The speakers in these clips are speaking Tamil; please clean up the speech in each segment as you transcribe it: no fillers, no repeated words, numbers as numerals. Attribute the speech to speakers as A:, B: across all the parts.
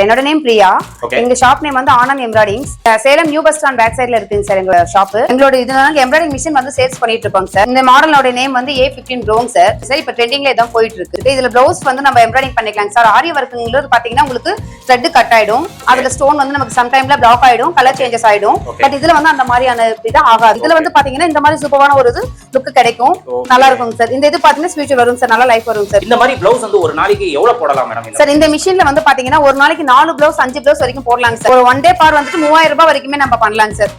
A: என்னோட நேம் பிரியா. எங்க ஷாப் நேம் வந்து Anand embroiderings. Salem new bus stand back சைடுல இருக்குங்க சார் எங்க ஷாப். எங்களோட இதுல எம்ப்ராய்டிங் மிஷின் வந்து சேல்ஸ் பண்ணிட்டு இருக்கோம் சார். இந்த மாடலோட நேம் வந்து A15 ப்ரோங் சார். சார் இப்போ ட்ரெண்டிங்ல இதான் போயிட்டு இருக்கு. இதுல ப்ளவுஸ் வந்து நம்ம எம்ப்ராய்டிங் பண்ணிக்கலாம் சார். ஆரி ஒர்க்குங்கிறது பாத்தீங்கன்னா உங்களுக்கு த்ரெட் கட் ஆயிடும், அதுல ஸ்டோன் வந்து நமக்கு சம் டைம்ல பிளாக் ஆயிடும், கலர் சேஞ்சஸ் ஆயிடும். பட் இதுல வந்து அந்த மாதிரியான இது ஆகாது. இதுல வந்து பாத்தீங்கன்னா இந்த மாதிரி சூப்பரான ஒரு லுக் கிடைக்கும், நல்லா இருக்கும் சார். இந்த இது பாத்தீங்கன்னா ஃபியூச்சர் வரும் சார், நல்லா லைஃப் வரும் சார்.
B: இந்த மாதிரி ப்ளவுஸ் வந்து ஒரு நாளைக்கு எவ்வளவு போடலாம் மேடம்?
A: சார் இந்த மிஷின்ல வந்து பாத்தீங்கன்னா ஒரு நாளைக்கு 4 ப்ளவுஸ் 5 ப்ளவுஸ் வரைக்கும் போடலாம் சார். ஒரு 1 டே பார் வந்துட்டு 3000 ரூபாய் வரைக்குமே நம்ம பண்ணலாம் சார்.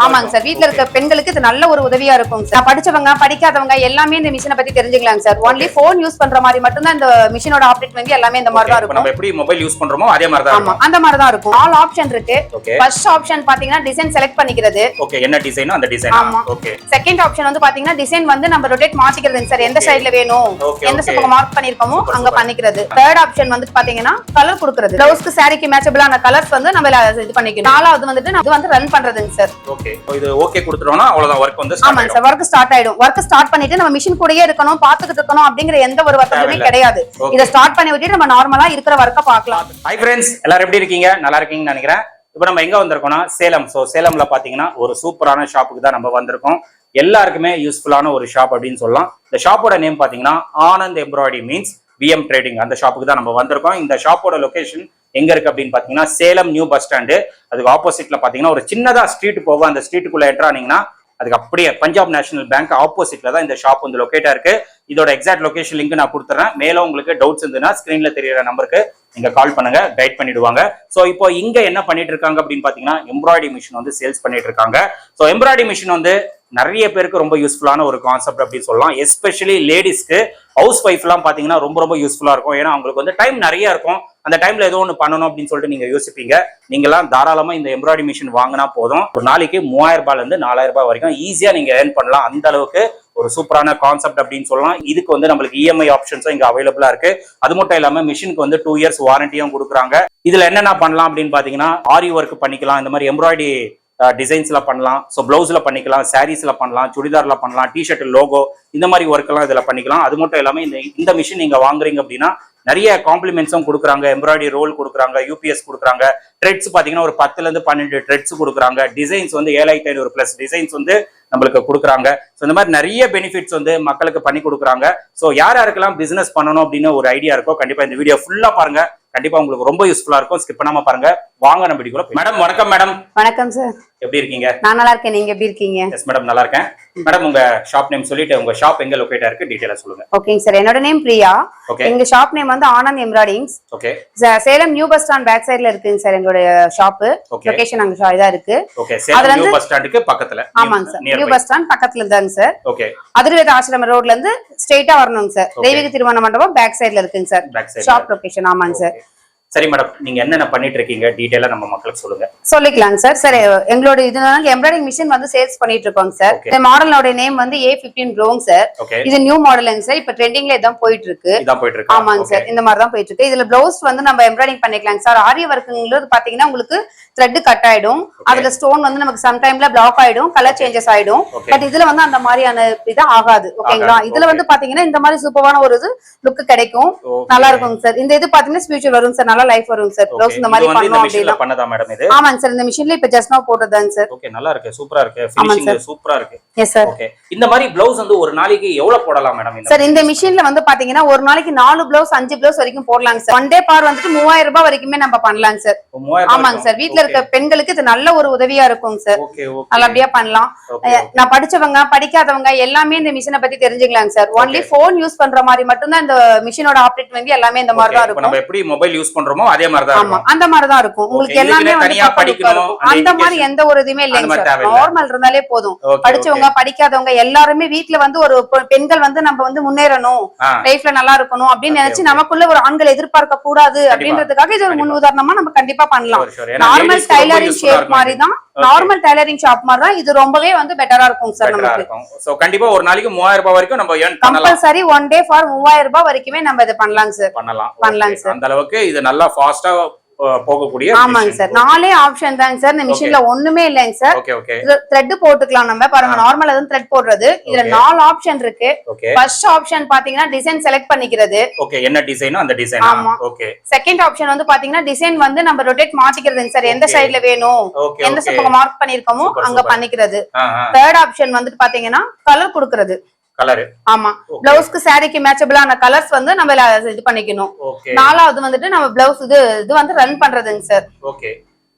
A: ஆமாங்க சார். வீட்ல இருக்க பெண்களுக்கு இது நல்ல ஒரு உதவியா இருக்கும் சார். படிச்சவங்க படிக்காதவங்க எல்லாமே இந்த மிஷினை பத்தி தெரிஞ்சுக்கலாம் சார். ஒன்லி போன் யூஸ் பண்ற மாதிரி மட்டும் தான் இந்த மிஷினோட ஆப்ரேட் வந்து எல்லாமே இந்த மாதிரி தான் இருக்கும்.
B: நம்ம எப்படி மொபைல் யூஸ் பண்றோமோ அதே மாதிரி தான் இருக்கும்.
A: அந்த மாதிரி தான் இருக்கும். ஆல் ஆப்ஷன் இருக்கு. ஃபர்ஸ்ட் ஆப்ஷன் பாத்தீங்கன்னா டிசைன் செலக்ட் பண்ணிக்கிறது.
B: ஓகே, என்ன டிசைனோ அந்த டிசைன்.
A: ஓகே. செகண்ட் ஆப்ஷன் வந்து பாத்தீங்கன்னா டிசைன் வந்து நம்ம ரொட்டேட் மாத்திக்கிறது சார். எந்த சைடுல வேணும், எந்த பக்கம் மார்க் பண்ணிருக்கோமோ அங்க பண்ணிக்கிறது. தேர்ட் ஆப்ஷன் வந்து பாத்தீங்கன்னா கலர் கொடுக்கிறது. ப்ளவுஸ்க்கு சாரிக்கு மேட்சபிளான கலர்ஸ் வந்து நம்ம இது பண்ணிக்கணும். நாலாவது வந்துட்டு இது வந்து ரன் பண்றதுங்க சார்.
B: ஓகே, இது ஓகே கொடுத்துறோம்னா அவ்வளவுதான் வர்க் வந்து ஸ்டார்ட் ஆயிடும்.
A: ஆமா சார், வர்க் ஸ்டார்ட் ஆயிடும். வர்க் ஸ்டார்ட் பண்ணிட்டு நம்ம மிஷின் கூடயே இருக்கணும், பாத்துக்கிட்டு இருக்கணும் அப்படிங்கிற எந்த ஒரு வர்க்குமே கிடையாது. இத ஸ்டார்ட் பண்ணி விட்டுட்டு நம்ம நார்மலா இருக்கிற வர்க்க பார்க்கலாம்.
B: ஹாய் ஃப்ரெண்ட்ஸ், எல்லாரும் எப்படி இருக்கீங்க? நல்லா இருக்கீங்கன்னு நினைக்கிறேன். இப்போ நம்ம எங்க வந்திருக்கோம்னா சேலம். சோ சேலம்ல பாத்தீங்கன்னா ஒரு சூப்பரான ஷாப்புக்கு தான் நம்ம வந்திருக்கோம். எல்லாருக்குமே யூஸ்ஃபுல்லான ஒரு ஷாப் அப்படின்னு சொல்லலாம். இந்த ஷாப்போட நேம் பாத்தீங்கன்னா Anand embroidery means VM trading. அந்த ஷாப்புக்கு தான் நம்ம வந்திருக்கோம். இந்த ஷாப்போட லொகேஷன் எங்க இருக்கு அப்படின்னு பாத்தீங்கன்னா சேலம் நியூ பஸ் ஸ்டாண்டு. அதுக்கு ஆப்போசிட்ல பாத்தீங்கன்னா ஒரு சின்னதா ஸ்ட்ரீட் போகும். அந்த ஸ்ட்ரீட்டுக்குள்ள என்டர் ஆனீங்கன்னா அதுக்கு அப்படியே பஞ்சாப் நேஷனல் பேங்க் ஆப்போசிட்ல தான் இந்த ஷாப் வந்து லொகேட்டா இருக்கு. இதோட எக்ஸாக்ட் லொகேஷன் லிங்க் நான் கொடுத்துறேன். மேலும் உங்களுக்கு டவுட்ஸ் இருந்ததுன்னா ஸ்கிரீன்ல தெரியற நம்பருக்கு நீங்க கால் பண்ணுங்க, கைட் பண்ணிடுவாங்க. சோ இப்போ இங்க என்ன பண்ணிட்டு இருக்காங்க அப்படின்னு பாத்தீங்கன்னா எம்ப்ராய்டரி மிஷின் வந்து சேல்ஸ் பண்ணிட்டு இருக்காங்க. சோ எம்ப்ராய்டரி மிஷின் வந்து நிறைய பேருக்கு ரொம்ப யூஸ்ஃபுல்லான ஒரு கான்செப்ட் அப்படின்னு சொல்லலாம். எஸ்பெஷலி லேடிஸ்க்கு, ஹவுஸ் ஒய்ஃப் எல்லாம் பாத்தீங்கன்னா ரொம்ப யூஸ்ஃபுல்லா இருக்கும். ஏன்னா அவங்களுக்கு வந்து டைம் நிறைய இருக்கும். அந்த டைம்ல ஏதோ ஒன்று பண்ணணும் அப்படின்னு சொல்லிட்டு நீங்க யோசிப்பீங்க. நீங்க எல்லாம் தாராளமா இந்த எம்ப்ராய்டரி மிஷின் வாங்கினா போதும். ஒரு நாளைக்கு 3000 ரூபாயில இருந்து 4000 ரூபாய் வரைக்கும் ஈஸியா நீங்க ஏர்ன் பண்ணலாம். அந்த அளவுக்கு ஒரு சூப்பரான கான்செப்ட் அப்படின்னு சொல்லலாம். இதுக்கு வந்து நம்மளுக்கு EMI ஆப்ஷன்ஸும் இங்க அவைலபிளா இருக்கு. அது மட்டும் இல்லாம மிஷினுக்கு வந்து 2 இயர்ஸ் வாரண்டியும் கொடுக்குறாங்க. இதுல என்னென்ன பண்ணலாம் அப்படின்னு பாத்தீங்கன்னா ஆரி ஒர்க் பண்ணிக்கலாம், இந்த மாதிரி எம்ப்ராய்டரி டிசைன்ஸ்ல பண்ணலாம், ஸோ பிளவுஸ்ல பண்ணிக்கலாம், சாரீஸ்ல பண்ணலாம், சுடிதார்ல பண்ணலாம், டிஷர்ட் லோகோ இந்த மாதிரி ஒர்க் எல்லாம் இதுல பண்ணிக்கலாம். அது மட்டும் இல்லாம இந்த மிஷின் நீங்க வாங்குறீங்க அப்படின்னா நிறைய காம்ப்ளிமெண்ட்ஸும் கொடுக்குறாங்க. எம்ப்ராய்டரி ரோல் கொடுக்குறாங்க, UPS கொடுக்குறாங்க, ட்ரெட்ஸ் பாத்தீங்கன்னா ஒரு 10ல இருந்து 12 ட்ரெட்ஸ் கொடுக்குறாங்க. டிசைன்ஸ் வந்து 7500 பிளஸ் டிசைன்ஸ் வந்து நம்மளுக்கு கொடுக்குறாங்க. ஸோ இந்த மாதிரி நிறைய பெனிஃபிட்ஸ் வந்து மக்களுக்கு பண்ணி கொடுக்குறாங்க. ஸோ யாருக்கெல்லாம் பிசினஸ் பண்ணணும் அப்படின்னு ஒரு ஐடியா இருக்கோ கண்டிப்பா இந்த வீடியோ ஃபுல்லா பாருங்க. கண்டிப்பா உங்களுக்கு ரொம்ப யூஸ்ஃபுல்லா இருக்கும். ஸ்கிப் பண்ணாம பாருங்க. வாங்க நம்ம வீடியோக்குள்ள. மேடம் வணக்கம். மேடம்
A: வணக்கம் சார்.
B: எப்படி இருக்கீங்க?
A: நான் நல்லா இருக்கேன், நீங்க எப்படி இருக்கீங்க?
B: எஸ் மேடம், நல்லா இருக்கேன். மேடம் உங்க ஷாப் நேம் சொல்லிட்டு உங்க ஷாப் எங்க லொகேட்டா இருக்கு டீடைலா சொல்லுங்க.
A: ஓகேங்க சார். என்னோட நேம் பிரியா. எங்க ஷாப் நேம் வந்து Anand embroiderings.
B: Okay.
A: Salem new bus stand back சைடுல இருக்குங்க சார் எங்களோட ஷாப். லொகேஷன் அங்க இதா இருக்கு.
B: ஓகே. சேலம் நியூ பஸ் ஸ்டாண்டுக்கு பக்கத்துல.
A: ஆமாங்க சார், நியூ பஸ் ஸ்டாண்ட் பக்கத்துல இருந்தாங்க சார்.
B: ஓகே.
A: அதிர்வேத ஆசிரம ரோட்ல இருந்து ஸ்ட்ரைட்டா வரணுங்க சார். தெய்வீக திருமண மண்டபம் பேக் சைடுல இருக்குங்க சார் ஷாப் லொகேஷன். ஆமாங்க சார்.
B: சரி மேடம், நீங்க என்னென்ன பண்ணிட்டு இருக்கீங்க டீடைலா நம்ம மக்களுக்கு சொல்லுங்க.
A: சொல்லிக்கலாங்க சார். சரி, எங்களோட இதுல எம்ப்ராய்டிங் மிஷின் வந்து சேல்ஸ் பண்ணிட்டு இருக்கோங்க சார். இந்த மாடலோட நேம் வந்து A15 ப்ரோங் சார். இது நியூ மாடலுங்க சார். இப்ப ட்ரெண்டிங்ல இதான் போயிட்டு இருக்கு. ஆமாங்க சார், இந்த மாதிரி தான் போயிட்டு இருக்கு. இதுல பிளவுஸ் வந்து நம்ம எம்ப்ராய்டிங் பண்ணிக்கலாங்க சார். ஆரி ஒர்க்குங்கிறது பாத்தீங்கன்னா உங்களுக்கு த்ரெட் கட் ஆயிடும், அதுல ஸ்டோன் வந்து நமக்கு சம் டைம்ல பிளாக் ஆயிடும், கலர் சேஞ்சஸ் ஆயிடும். பட் இதுல வந்து அந்த மாதிரியான இது ஆகாது. ஓகேங்களா? இதுல வந்து பாத்தீங்கன்னா இந்த மாதிரி சூப்பரான ஒரு லுக் கிடைக்கும், நல்லா இருக்கும் சார். இந்த இது பாத்தீங்கன்னா ஃபியூச்சர் வரும் சார், நல்லா லைஃப் வரும் சார். ப்ளவுஸ் இந்த மாதிரி பண்ணனும் அப்படினா
B: பண்ணதா மேடம் இது?
A: ஆமாங்க சார், இந்த மிஷின்ல இப்ப ஜஸ்ட் நவ போட்டதாங்க சார்.
B: ஓகே, நல்லா இருக்கு, சூப்பரா இருக்கு, ஃபினிஷிங் சூப்பரா இருக்கு.
A: Yes sir.
B: ஓகே. இந்த மாதிரி ப்ளவுஸ் வந்து ஒரு நாளைக்கு எவ்வளவு போடலாம் மேடம்?
A: சார் இந்த மிஷின்ல வந்து பாத்தீங்கன்னா ஒரு நாளைக்கு 4 ப்ளவுஸ் 5 ப்ளவுஸ் வரைக்கும் போடலாங்க சார். 1 டே பார் வந்துட்டு 3000 ரூபாய் வரைக்குமே நம்ம பண்ணலாங்க சார். ஆமாங்க சார். வீட்ல இருக்க பெண்களுக்கு இது நல்ல ஒரு உதவியா இருக்கும் சார். நல்லபடியா பண்ணலாம். நான் படிச்சவங்க படிக்காதவங்க எல்லாமே இந்த மிஷினை பத்தி தெரிஞ்சுக்கலாங்க சார். ஒன்லி போன் யூஸ் பண்ற மாதிரி மட்டும் தான் இந்த மிஷினோட ஆப்ரேட் வந்து எல்லாமே இந்த மாதிரி தான் இருக்கும்.
B: நம்ம எப்படி மொபைல் யூஸ் பண்றோமோ அதே மாதிரி தான் இருக்கும்.
A: அந்த மாதிரி தான் இருக்கும். உங்களுக்கு எல்லாமே
B: தனியா படிக்கணும்
A: அந்த மாதிரி எந்த ஒரு இதுமே இல்லைங்க சார். நார்மல் இருந்தாலே போதும். படிச்சவங்க படிக்காதவங்க எல்லாருமே வீட்ல வந்து ஒரு பெண்கள் வந்து நம்ம வந்து முன்னேறணும், லைஃப்ல நல்லா இருக்கணும் அப்படின்னு நினைச்சு நமக்குள்ள ஒரு ஆண்கள் எதிர்பார்க்க கூடாது அப்படின்றதுக்காக இது ஒரு முன் உதாரணமா நம்ம கண்டிப்பா பண்ணலாம். நார்மல் டைலரிங் ஷாப் மாதிரி தான், நார்மல் டைலரிங் ஷாப் மாதிரி தான் இது. ரொம்பவே வந்து பெட்டரா இருக்கும் சார் நமக்கு.
B: சோ கண்டிப்பா ஒரு நாளைக்கு 3000 ரூபாய் வரைக்கும் நம்ம earn பண்ணலாம்.
A: கம்பல்சரி 1 டே ஃபார் 3000 ரூபாய் வரைக்குமே நம்ம இத பண்ணலாம் சார். பண்ணலாம் சார்.
B: அந்த அளவுக்கு இது நல்லா ஃபாஸ்டா போகக்கூடிய
A: ஆமாங்க சார் 4 ஆப்ஷன் தாங்க சார் இந்த மிஷின்ல ஒண்ணுமே இல்லைங்க சார்
B: ஓகே ஓகே
A: த்ரெட் போட்டுக்கலாம் நம்ம பாருங்க நார்மலா தான் த்ரெட் போடுறது இதுல 4 ஆப்ஷன் இருக்கு ஃபர்ஸ்ட் ஆப்ஷன் பாத்தீங்கன்னா டிசைன் செலக்ட் பண்ணிக்கிறது
B: ஓகே என்ன டிசைனோ அந்த டிசைன் ஓகே
A: செகண்ட் ஆப்ஷன் வந்து பாத்தீங்கன்னா டிசைன் வந்து நம்ம ரொட்டேட் மாத்திக்கிறதுங்க சார் எந்த சைடுல வேணும் எந்த பக்கம் மார்க் பண்ணிருக்கோமோ அங்க பண்ணிக்கிறது தேர்ட் ஆப்ஷன் வந்து பாத்தீங்கன்னா கலர் கொடுக்கிறது
B: கலர்
A: ஆமா பிளவுஸ்க்கு சாரிக்கு மேட்சபிளான கலர்ஸ் வந்து நம்ம இது பண்ணிக்கணும் நாலாவது வந்துட்டு நம்ம பிளவுஸ் இது வந்து ரன் பண்றதுங்க சார்
B: ஓகே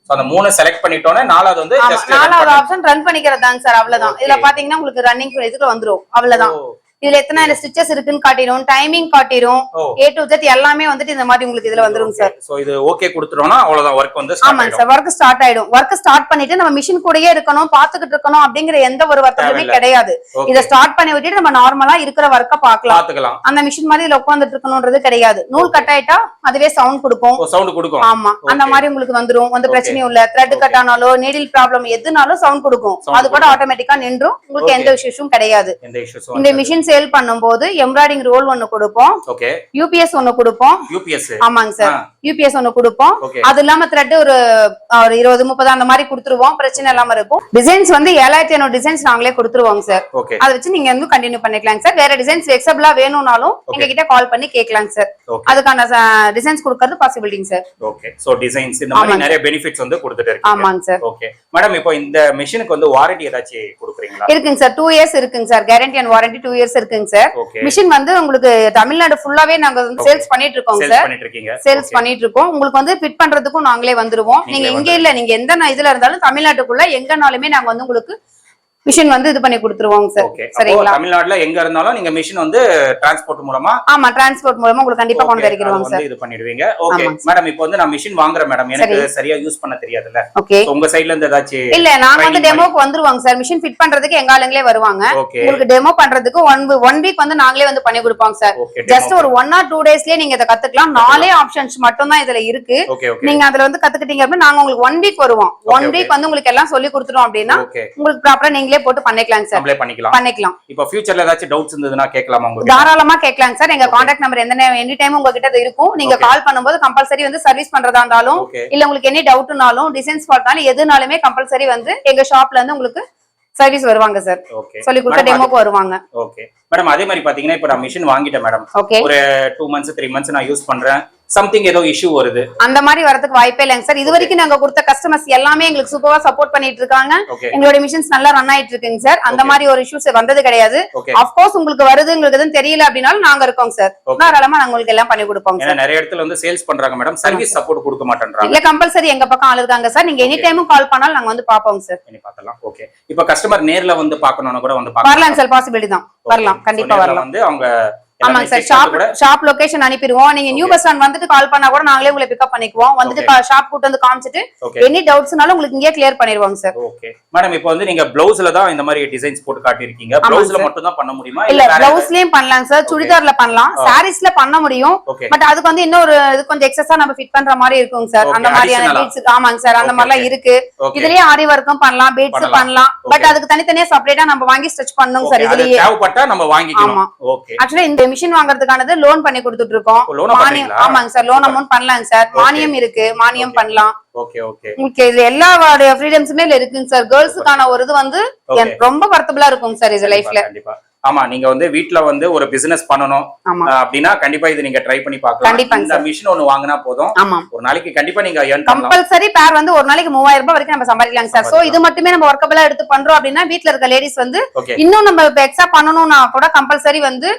B: சோ அந்த மூணு செலக்ட் பண்ணிட்டோனே நாலாவது வந்து
A: நாலாவது ஆப்ஷன் ரன் பண்ணிக்கிறதாங்க சார் அவ்வளவுதான் இதுல பாத்தீங்கன்னா உங்களுக்கு ரன்னிங் இதுக்கு வந்துரும் அவ்வளவுதான் இதுல எத்தனை ஸ்டிச்சஸ் இருக்குன்னு காட்டிரும் டைமிங் காட்டிரும் A to Z எல்லாமே வந்துட்டு இந்த மாதிரி உங்களுக்கு இதுல வந்துரும் சார்
B: சோ இது ஓகே கொடுத்துறோம்னா அவ்வளவுதான் வர்க் வந்து ஸ்டார்ட்
A: ஆமாங்க சார் வர்க் ஸ்டார்ட் ஆயிடும் வர்க் ஸ்டார்ட் பண்ணிட்டு நம்ம மிஷின் கூடயே இருக்கணும் பாத்துக்கிட்டு இருக்கணும் அப்படிங்கிற எந்த ஒரு வருத்தமுமே கிடையாது இத ஸ்டார்ட் பண்ணி விட்டுட்டு நம்ம நார்மலா இருக்கிற வர்க்க பாக்கலாம் அந்த மிஷின் மாதிரி இதுல உட்கார்ந்துட்டு இருக்கணும்ன்றது கிடையாது நூல் கட் ஆயிட்டா அதுவே சவுண்ட் கொடுக்கும் ஆமா அந்த மாதிரி உங்களுக்கு வந்துரும் எந்த பிரச்சனையும் இல்ல த்ரெட் கட் ஆனாலோ நீடில் ப்ராப்ளம் எதுனாலும் சவுண்ட் கொடுக்கும் அது கூட ஆட்டோமேட்டிக்கா நின்றும் உங்களுக்கு எந்த இஷ்யூஸும் கிடையாது இந்த மிஷின் சேல் பண்ணும்போது எம்ப்ராய்டிங் ரோல் ஒன்னு கொடுப்போம் யூபிஎஸ் ஒன்னு கொடுப்போம் ஆமாங்க சார் யூபிஎஸ் ஒன்னு கொடுப்போம் அது இல்லாம த்ரெட் ஒரு 20-30 அந்த மாதிரி கொடுத்துருவோம் பிரச்சனை இல்லாம இருக்கும் டிசைன்ஸ் வந்து 7500 டிசைன்ஸ் நாங்களே கொடுத்துருவோம் சார் அதை வச்சு நீங்க வந்து கண்டினியூ பண்ணிக்கலாம் சார் வேற டிசைன்ஸ் ஃபிளெக்சிபிளா வேணும்னாலும் எங்க கிட்ட கால் பண்ணி கேட்கலாம் சார் அதுக்கான டிசைன்ஸ் கொடுக்கிறது பாசிபிலிட்டிங் சார்
B: ஓகே சோ டிசைன்ஸ் இந்த மாதிரி நிறைய பெனிஃபிட்ஸ் வந்து கொடுத்துட்டு இருக்கீங்க
A: ஆமாங்க சார்
B: ஓகே மேடம் இப்போ இந்த மெஷினுக்கு வந்து வாரண்டி ஏதாச்சும் கொடுக்குறீங்களா
A: இருக்குங்க சார் 2 இயர்ஸ் இருக்குங்க sir guarantee and warranty 2 years இருக்குங்க சார் மிஷின் வந்து உங்களுக்கு தமிழ்நாடு ஃபுல்லாவே நாங்க சேல்ஸ் பண்ணிட்டு இருக்கோம் சார் சேல்ஸ் பண்ணிட்டு இருக்கோம் உங்களுக்கு வந்து ஃபிட் பண்றதுக்கும் நாங்களே வந்துருவோம் நீங்க இங்க இல்ல நீங்க எந்த இதுல இருந்தாலும் தமிழ்நாட்டுக்குள்ள எங்கனாலுமே நாங்க வந்து உங்களுக்கு மிஷின் வந்து இது பண்ணி கொடுத்துருவோம் சார் சரிங்களா
B: தமிழ்நாட்டுல எங்க இருந்தாலும் நீங்க மிஷின் வந்து டிரான்ஸ்போர்ட் மூலமா
A: ஆமா டிரான்ஸ்போர்ட் மூலமா உங்களுக்கு கண்டிப்பா கொண்டு வரைக்கிறோம் சார்
B: இது பண்ணிடுவீங்க ஓகே மேடம் இப்போ வந்து நான் மிஷின் வாங்குறேன் மேடம் எனக்கு சரியா யூஸ் பண்ண தெரியாதுல்ல உங்க சைடுல இருந்து ஏதாச்சும்
A: இல்ல நாங்க வந்து டெமோக்கு வந்துருவாங்க சார் மிஷின் ஃபிட் பண்றதுக்கு எங்க ஆளுங்களே வருவாங்க உங்களுக்கு டெமோ பண்றதுக்கு 1 வீக் வந்து நாங்களே வந்து பண்ணி கொடுப்போம் சார் ஜஸ்ட் ஒரு 1 or 2 டேஸ்லயே நீங்க இத கத்துக்கலாம் 4 ஆப்ஷன்ஸ் மட்டும் தான் இதுல இருக்கு நீங்க அதுல வந்து கத்துக்கிட்டீங்க அப்படினா நாங்க உங்களுக்கு 1 வீக் வருவோம் 1 வீக் வந்து உங்களுக்கு எல்லாம் சொல்லி கொடுத்துறோம் அப்படினா உங்களுக்கு ப்ராப்பரா நீங்க போட்டு பண்ணிக்கலாம் சார் பண்ணிக்கலாம்
B: இப்போ ஃபியூச்சர்ல ஏதாச்சும் டவுட்ஸ் இருந்ததுனா கேட்கலாமா உங்களுக்கு
A: தாராளமா கேட்கலாம் சார் எங்க கான்டாக்ட் நம்பர் எனி டைம் உங்ககிட்ட இருக்கும் நீங்க கால் பண்ணும்போது கம்பல்சரி வந்து சர்வீஸ் பண்றதா இருந்தாலும் இல்ல உங்களுக்கு எனி டவுட்னாலும் டிசைன்ஸ் பார்த்தாலும் எதுனாலுமே கம்பல்சரி வந்து எங்க ஷாப்ல இருந்து உங்களுக்கு சர்வீஸ் வருவாங்க சார் சொல்லி கொடுக்க டெமோக்கு வருவாங்க
B: ஓகே மேடம் அதே மாதிரி பாத்தீங்கன்னா இப்போ நான் மிஷின் வாங்கிட்டேன் மேடம் ஒரு 2 months 3 months நான் யூஸ் பண்றேன் சம்திங் ஏதோ இஷ்யூ வருது
A: அந்த மாதிரி வரதுக்கு வாய்ப்பே இல்லைங்க சார் இது வரைக்கும் நாங்க கொடுத்த கஸ்டமர்ஸ் எல்லாமே எங்களுக்கு சூப்பரா சப்போர்ட் பண்ணிட்டு இருக்காங்க எங்களோட மிஷின்ஸ் நல்லா ரன் ஆயிட்டு இருக்குங்க சார் அந்த மாதிரி ஒரு இஷ்யூஸ் வந்தது கிடையாது ஆஃப் கோர்ஸ் உங்களுக்கு வருது உங்களுக்கு எதுவும் தெரியல அப்படினாலும் நாங்க இருக்கோம் சார் தாராளமா நாங்க உங்களுக்கு எல்லாம் பண்ணி கொடுப்போம் சார்
B: நிறைய இடத்துல வந்து சேல்ஸ் பண்றாங்க மேடம் சர்வீஸ் சப்போர்ட் கொடுக்க மாட்டேன்றாங்க
A: இல்ல கம்பல்சரி எங்க பக்கம் ஆளு இருக்காங்க சார் நீங்க எனி டைமும் கால் பண்ணாலும் நாங்க வந்து பாப்போம் சார்
B: நீங்க பார்த்தலாம் ஓகே இப்போ கஸ்டமர் நேர்ல வந்து பார்க்கணும்னா கூட வந்து
A: வரலாம் சார் பாசிபிலிட்டி தான் வரலாம் கண்டிப்பா வரலாம்
B: வந்து அவங்க
A: ஆமாங்க சார் ஷாப் லொகேஷன் அனுப்பிடுவோம் நீங்க நியூ பஸ் ஸ்டாண்ட் வந்துட்டு கால் பண்ணா கூட நாங்களே உங்களை பிக்கப் பண்ணிக்குவோம் வந்துட்டு ஷாப் கூட்டு வந்து காமிச்சிட்டு எனி டவுட்ஸ்னாலும் உங்களுக்கு இங்கே கிளியர் பண்ணிடுவாங்க சார்
B: ஓகே மேடம் இப்போ வந்து நீங்க ப்ளவுஸ்ல தான் இந்த மாதிரி டிசைன்ஸ் போட்டு காட்டியிருக்கீங்க ப்ளவுஸ்ல மட்டும் தான் பண்ண முடியுமா
A: இல்ல ப்ளவுஸ்லயும் பண்ணலாம் சார் சுடிதார்ல பண்ணலாம் சாரீஸ்ல பண்ண முடியும் பட் அதுக்கு வந்து இன்னொரு இது கொஞ்சம் எக்ஸஸா நம்ம ஃபிட் பண்ற மாதிரி இருக்குங்க சார் அந்த மாதிரியான பீட்ஸ் ஆமாங்க சார் அந்த மாதிரிலாம் இருக்கு இதுலயே ஆரி வர்க்கும் பண்ணலாம் பீட்ஸ் பண்ணலாம் பட் அதுக்கு தனித்தனியா செப்பரேட்டா நம்ம வாங்கி ஸ்டிச் பண்ணனும் சார் இதுலயே
B: தேவைப்பட்டா நம்ம வாங்கிக்கலாம் ஓகே
A: ஆக்சுவலி இந்த மிஷின் வாங்குறதுக்கானது லோன் பண்ணி கொடுத்துட்டு இருக்கோம் மானியம் ஆமாங்க சார் லோன் அமௌண்ட் பண்ணலாங்க சார் மானியம் இருக்கு மானியம் பண்ணலாம்
B: ஓகே ஓகே
A: உங்களுக்கு இதுல எல்லா ஃப்ரீடம்ஸுமே இருக்குங்க சார் கேர்ள்ஸுக்கான ஒரு இது வந்து ரொம்ப வர்த்தபிளா இருக்கும் சார் இது லைஃப்ல
B: கண்டிப்பா ஆமா நீங்க வந்து வீட்ல வந்து ஒரு பிசினஸ் பண்ணனும் அப்படினா கண்டிப்பா இது நீங்க ட்ரை பண்ணி பார்க்கலாம் இந்த மிஷின் ஒன்னு வாங்குனா போதும் ஒரு நாளைக்கு கண்டிப்பா நீங்க earn பண்ணலாம்
A: கம்பல்சரி பேர் வந்து ஒரு நாளைக்கு 3000 ரூபாய் வரைக்கும் நம்ம சம்பாதிக்கலாம் சார் சோ இது மட்டுமே நம்ம வர்க்கபிளா எடுத்து பண்றோம் அப்படினா வீட்ல இருக்க லேடிஸ் வந்து இன்னும் நம்ம எக்ஸ்ட்ரா பண்ணனும்னா கூட கம்பல்சரி வந்து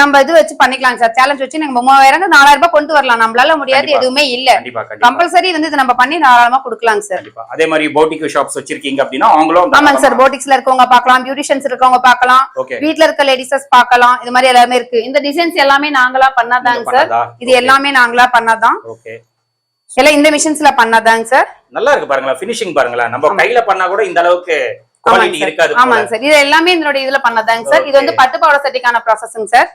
A: நம்ம இது வச்சு பண்ணிக்கலாம் சார் சேலஞ்ச் வச்சு நீங்க 3000 4000 ரூபாய் கொண்டு வரலாம் நம்மளால முடியாது எதுவுமே இல்ல கம்பல்சரி வந்து இது நம்ம பண்ணி தாராளமா கொடுக்கலாம் சார்
B: அதே மாதிரி போட்டிக் ஷாப்ஸ் வச்சிருக்கீங்க அப்படினா அவங்களும்
A: ஆமாங்க சார் போட்டிக்ஸ்ல இருக்கவங்க பார்க்கலாம் பியூட்டிஷியன்ஸ் இருக்கவங்க பார்க்கலாம் வீட்ல லேடிஸஸ் பார்க்கலாம் இது மாதிரி எல்லாமே இருக்கு இந்த டிசைன்ஸ் எல்லாமே நாங்களா பண்ணாதாங்க சார் இது எல்லாமே நாங்களா பண்ணாதான்
B: ஓகே
A: எல்லாம் இந்த மிஷின்ஸ்ல பண்ணாதாங்க சார்
B: நல்லா இருக்கு பாருங்களா ஃபினிஷிங் பாருங்களா நம்ம கையில பண்ணா கூட இந்த அளவுக்கு குவாலிட்டி இருக்காது
A: ஆமாங்க சார் இது எல்லாமே இதோட இதுல பண்ணாதாங்க சார் இது வந்து பட்டு பாவாடை செட்டுக்கான ப்ராசஸிங் சார்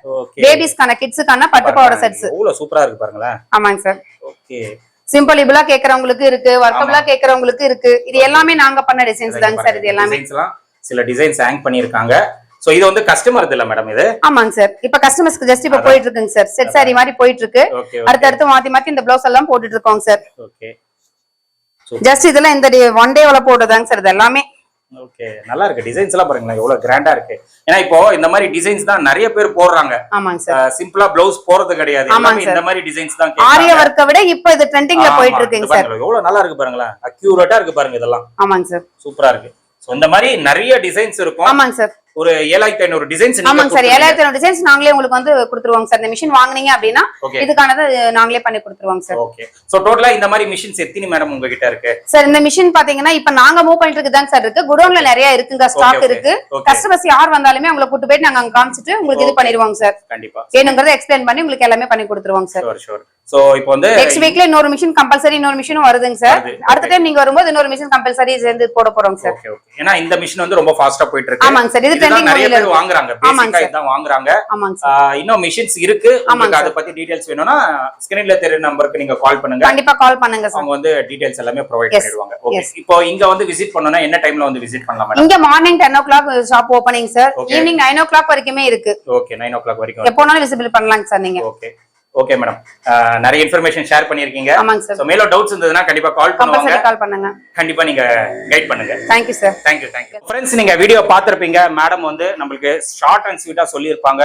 A: பேபிஸ்க்கான கிட்ஸ்க்கான பட்டு பாவாடை செட்ஸ்
B: எவ்வளவு சூப்பரா இருக்கு பாருங்களா
A: ஆமாங்க சார்
B: ஓகே
A: சிம்பிள் இபுலா கேக்குறவங்களுக்கு இருக்கு வர்க்கபிளா கேக்குறவங்களுக்கு இருக்கு இது எல்லாமே நாங்க பண்ண டிசைன்ஸ் தாங்க சார் இது எல்லாமே
B: சில டிசைன்ஸ் ஹேங் பண்ணிருக்காங்க சோ இது வந்து கஸ்டமர் இல்ல மேடம் இது?
A: ஆமாங்க சார். இப்ப கஸ்டமர்ஸ்க்கு ஜஸ்ட் இப்ப போயிட்டு இருக்குங்க சார். செட் சாரி மாதிரி போயிட்டு இருக்கு. அடுத்து மாத்தி மாத்தி இந்த ப்ளவுஸ் எல்லாம் போட்டுட்டு இருக்கோம் சார். ஓகே. ஜஸ்ட் இதெல்லாம் இந்த ஒன் டேல போடுறதாங்க சார் இது எல்லாமே.
B: ஓகே, நல்லா இருக்கு. டிசைன்ஸ் எல்லாம் பாருங்களேன் எவ்வளவு கிராண்டா இருக்கு. ஏன்னா இப்போ இந்த மாதிரி டிசைன்ஸ் தான் நிறைய பேர் போடுறாங்க.
A: ஆமாங்க சார்.
B: சிம்பிளா ப்ளவுஸ் போறது கிடையாது. எல்லாமே இந்த மாதிரி டிசைன்ஸ் தான் கேக்குறாங்க.
A: ஆரிய வர்க்க விட இப்போ இது ட்ரெண்டிங்ல போயிட்டு இருக்குங்க சார்.
B: எவ்வளவு நல்லா இருக்கு பாருங்களேன். அக்யூரேட்டா இருக்கு பாருங்க இதெல்லாம்.
A: ஆமாங்க சார்.
B: சூப்பரா இருக்கு. சோ இந்த மாதிரி நிறைய டிசைன்ஸ் இருக்கும்.
A: ஆமாங்க சார்.
B: ஒரு 7500 டிசைன்ஸ்.
A: ஆமாங்க சார். 7500 டிசைன்ஸ் நாங்களே உங்களுக்கு வந்து கொடுத்துருவோம் சார். இந்த மிஷின் வாங்குனீங்க அப்படின்னா இதுக்கானது நாங்களே பண்ணி கொடுத்துருவோம் சார்.
B: ஓகே. சோ டோட்டலா இந்த மாதிரி மிஷின்ஸ் எத்தனை மேடம் உங்க கிட்ட இருக்கு?
A: சார் இந்த மிஷின் பாத்தீங்கன்னா இப்ப நாங்க மூவ் பண்ணிட்டு இருக்குதாங்க சார் இருக்கு. குடோன்ல நிறைய இருக்குங்க, ஸ்டாக் இருக்கு. கஸ்டமர்ஸ் யார் வந்தாலுமே அவங்கள கூட்டி போயிட்டு நாங்க அங்க காமிச்சிட்டு உங்களுக்கு இது பண்ணிடுவோம் சார்.
B: கண்டிப்பா
A: வேணுங்கறத எக்ஸ்பிளைன் பண்ணி உங்களுக்கு எல்லாமே பண்ணி கொடுத்துருவோம் சார்.
B: ஷூர். சோ இப்போ வந்து
A: நெக்ஸ்ட் வீக்ல இன்னொரு மிஷின் கம்பல்சரி இன்னொரு மிஷினும் வருதுங்க சார். அடுத்த டைம் நீங்க வரும்போது இன்னொரு மிஷின் கம்பல்சரி சேர்ந்து போட போறோம் சார்.
B: Okay okay. ஏன்னா இந்த மிஷின் வந்து ரொம்ப ஃபாஸ்டா போயிட்டு இருக்கு.
A: ஆமாங்க சார். இது ட்ரெண்டிங்
B: நிறைய பேர் வாங்குறாங்க. பேசிக்கா இதான் வாங்குறாங்க.
A: ஆமாங்க சார்.
B: இன்னும் மிஷின்ஸ் இருக்கு. உங்களுக்கு அத பத்தி டீடைல்ஸ் வேணும்னா ஸ்கிரீன்ல தெரிய நம்பருக்கு நீங்க கால் பண்ணுங்க.
A: கண்டிப்பா கால் பண்ணுங்க சார்.
B: அவங்க வந்து டீடைல்ஸ் எல்லாமே ப்ரொவைட் பண்ணிடுவாங்க. ஓகே. இப்போ இங்க வந்து விசிட் பண்ணனும்னா என்ன டைம்ல வந்து விசிட் பண்ணலாம் மேடம்?
A: இங்க morning 10 o'clock shop opening sir. Evening 9 o'clock வரைக்குமே இருக்கு.
B: ஓகே. 9 o'clock வரைக்கும்
A: எப்போனாலும் விசிபிள் பண்ணலாங்க சார் நீங்க.
B: ஓகே. ஓகே மேடம், நிறைய இன்ஃபர்மேஷன் ஷேர் பண்ணிருக்கீங்க.
A: ஆமாங்க சார்.
B: சோ மேல டவுட்ஸ் இருந்ததுனா கண்டிப்பா கால் பண்ணுவாங்க.
A: கால் பண்ணுங்க.
B: கண்டிப்பா நீங்க கைட் பண்ணுங்க.
A: Thank you sir.
B: Thank you. Friends, நீங்க வீடியோ பார்த்திருப்பீங்க. மேடம் வந்து நமக்கு ஷார்ட் அண்ட் ஸ்வீட்டா சொல்லியிருப்பாங்க.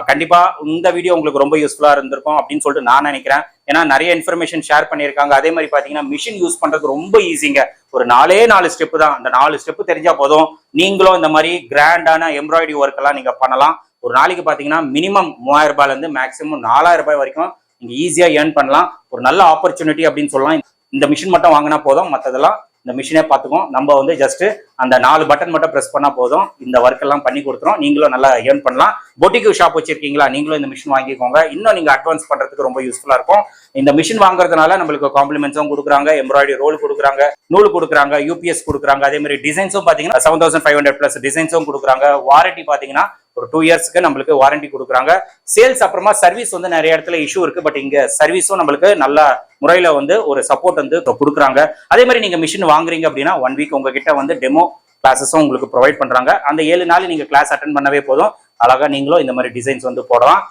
B: கண்டிப்பா இந்த வீடியோ உங்களுக்கு ரொம்ப யூஸ்ஃபுல்லா இருந்திருக்கும் அப்படின்னு சொல்லிட்டு நான் நினைக்கிறேன். ஏன்னா நிறைய இன்ஃபர்மேஷன் ஷேர் பண்ணியிருக்காங்க. அதே மாதிரி பாத்தீங்கன்னா மிஷின் யூஸ் பண்றது ரொம்ப ஈஸிங்க. ஒரு 4 ஸ்டெப் தான். அந்த 4 ஸ்டெப் தெரிஞ்சா போதும் நீங்களும் இந்த மாதிரி கிராண்டான எம்ப்ராய்டரி ஒர்க் எல்லாம் நீங்க பண்ணலாம். ஒரு நாளைக்கு பாத்தீங்கன்னா மினிமம் 3000 ரூபாயில இருந்து மேக்ஸிமம் 4000 ரூபாய் வரைக்கும் நீங்க ஈஸியா ஏர்ன் பண்ணலாம். ஒரு நல்ல ஆப்பர்ச்சுனிட்டி அப்படின்னு சொல்லலாம். இந்த மிஷின் மட்டும் வாங்கினா போதும், மற்றதெல்லாம் இந்த மிஷினே பார்த்துக்கும். நம்ம வந்து ஜஸ்ட் அந்த 4 பட்டன் மட்டும் பிரஸ் பண்ணா போதும், இந்த ஒர்க் எல்லாம் பண்ணி கொடுத்துரும். நீங்களும் நல்லா ஏர்ன் பண்ணலாம். பொட்டிக் ஷாப் வச்சிருக்கீங்களா, நீங்களும் இந்த மிஷின் வாங்கிக்கோங்க. இன்னும் நீங்க அட்வான்ஸ் பண்றதுக்கு ரொம்ப யூஸ்ஃபுல்லா இருக்கும். இந்த மிஷின் வாங்குறதுனால நம்மளுக்கு காம்ப்ளிமெண்ட்ஸும் கொடுக்குறாங்க, எம்ப்ராய்டரி ரோல் கொடுக்குறாங்க, நூல் கொடுக்குறாங்க, யூபிஎஸ் கொடுக்குறாங்க. அதே மாதிரி டிசைன்ஸும் பாத்தீங்கன்னா 7500 பிளஸ் டிசைன்ஸும் கொடுக்குறாங்க. வாரண்டி பாத்தீங்கன்னா ஒரு 2 இயர்ஸ்க்கு நம்மளுக்கு வாரண்டி கொடுக்குறாங்க. சேல்ஸ் அப்புறமா சர்வீஸ் வந்து நிறைய இடத்துல இஷ்யூ இருக்கு. பட் இங்க சர்வீஸும் நம்மளுக்கு நல்ல முறையில வந்து ஒரு சப்போர்ட் வந்து கொடுக்குறாங்க. அதே மாதிரி நீங்க மிஷின் வாங்குறீங்க அப்படின்னா 1 வீக் உங்ககிட்ட வந்து டெமோ கிளாஸஸும் உங்களுக்கு ப்ரொவைட் பண்றாங்க. அந்த 7 நாள் நீங்க கிளாஸ் அட்டென்ட் பண்ணவே போதும், அழகா நீங்களும் இந்த மாதிரி டிசைன்ஸ் வந்து போடலாம்.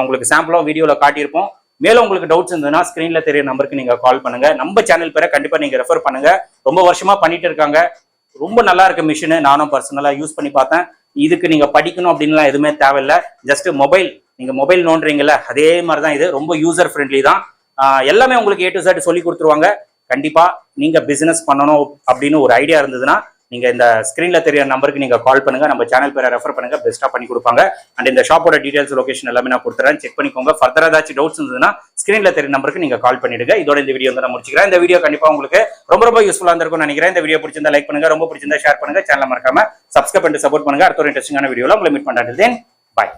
B: உங்களுக்கு சாம்பிளும் வீடியோல காட்டியிருப்போம். மேலும் உங்களுக்கு டவுட்ஸ் இருந்ததுன்னா ஸ்கிரீன்ல தெரிய நம்பருக்கு நீங்க கால் பண்ணுங்க. நம்ம சேனல் பேரை கண்டிப்பா நீங்க ரெஃபர் பண்ணுங்க. ரொம்ப வருஷமா பண்ணிட்டு இருக்காங்க. ரொம்ப நல்லா இருக்கு மிஷின். நானும் பர்சனலா யூஸ் பண்ணி பார்த்தேன். இதுக்கு நீங்க படிக்கணும் அப்படின்லாம் எதுவுமே தேவையில்லை. ஜஸ்ட் மொபைல், நீங்க மொபைல் நோண்டுறீங்கல்ல அதே மாதிரிதான் இது. ரொம்ப யூசர் ஃப்ரெண்ட்லி தான். எல்லாமே உங்களுக்கு A to Z சொல்லி கொடுத்துருவாங்க. கண்டிப்பா நீங்க பிசினஸ் பண்ணணும் அப்படின்னு ஒரு ஐடியா இருந்ததுன்னா நீங்க இந்த ஸ்கிரீன்ல தெரிய நம்பருக்கு நீங்க கால் பண்ணுங்க. நம்ம சேனல் பேரை ரெஃபர் பண்ணுங்க, பெஸ்டா பண்ணி கொடுப்பாங்க. அண்ட் இந்த ஷாப்போட டீடைல்ஸ், லொகேஷன் எல்லாமே நான் கொடுத்துறேன், செக் பண்ணிக்கோங்க. ஃபர்தரா ஏதாச்சும் டவுட்ஸ் இருந்ததுன்னா ஸ்கிரீன்ல தெரிய நம்பருக்கு நீங்க கால் பண்ணிடுங்க. இதோட இந்த வீடியோ வந்து நான் முடிச்சுக்கிறேன். இந்த வீடியோ கண்டிப்பா உங்களுக்கு ரொம்ப யூஸ்ஃபுல்லா இருந்திருக்கும்னு நினைக்கிறேன். இந்த வீடியோ பிடிச்சிருந்தா லைக் பண்ணுங்க, ரொம்ப பிடிச்சிருந்தா ஷேர் பண்ணுங்க, சேனல் மறக்காம சப்ஸ்கிரைப் பண்ணி சப்போர்ட் பண்ணுங்க. அடுத்த ஒரு இன்ட்ரெஸ்டிங்கான வீடியோல உங்களை மீட் பண்ணாது. பாய்.